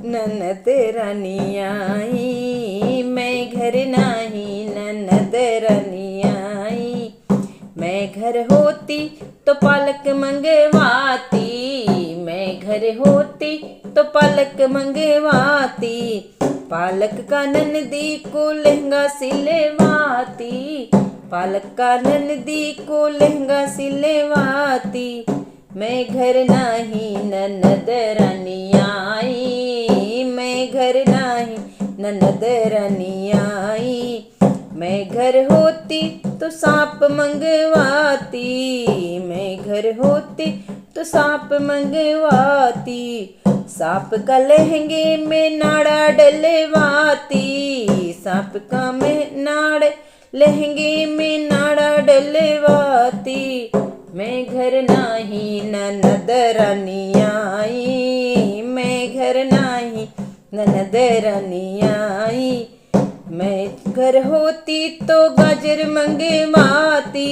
ननद रानी आई, मैं घर नाही ननद रानी आई। मैं घर होती तो पालक मंगवाती, मैं घर होती तो पालक मंगवाती। पालक का ननदी को लहंगा सिलवाती, पालक का ननदी को लहंगा सिलवाती। मैं घर नाही ननद रानी आई, मैं घर नाही ननद रानी आई। मैं घर होती तो सांप मंगवाती, मैं घर होती तो सांप मंगवाती। सांप का लहंगे में नाड़ा डलवाती, सांप का मैं नाड़ लहंगे में नाड़ा डलवाती। मैं घर नाही ननद रानी आई, मैं घर नाही ननद रानी आई। मैं घर होती तो गाजर मंगवाती,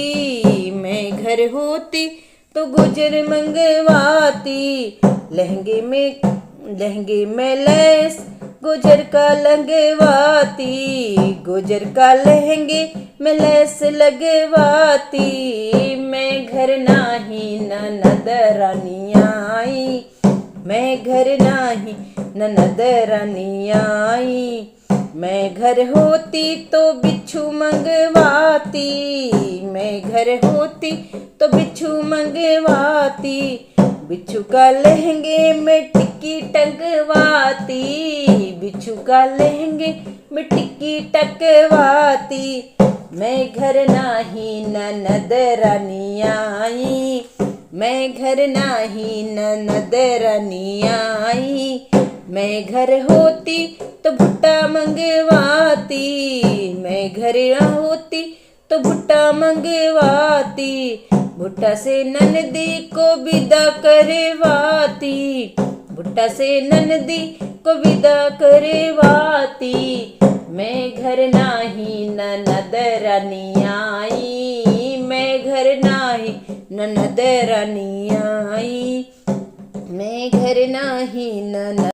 मैं घर होती तो गुजर मंगवाती। लहंगे में लैस गुजर का लगवाती, गुजर का लहंगे में लैस लगवाती। मैं घर नाही ननद रानी आई, मैं घर नाही ननद रानी आई। मैं घर होती तो बिच्छू मंगवाती, मैं घर होती तो बिच्छू मंगवाती। बिच्छू का लहंगे में टिक्की टंगवाती, बिच्छू का लहंगे में टिक्की टंगवाती। मैं घर नाही ननद रानी आई, मैं घर नाही ननद रानी आई। मैं घर होती तो भुट्टा मंगवाती, मैं घर होती तो भुट्टा मंगवाती। भुट्टा से ननदी को विदा करवाती, भुट्टा से ननदी को विदा करवाती। मैं घर नाही ननद रानी आई, मैं घर नाही ननद रानी आई। मैं घर नाही ननद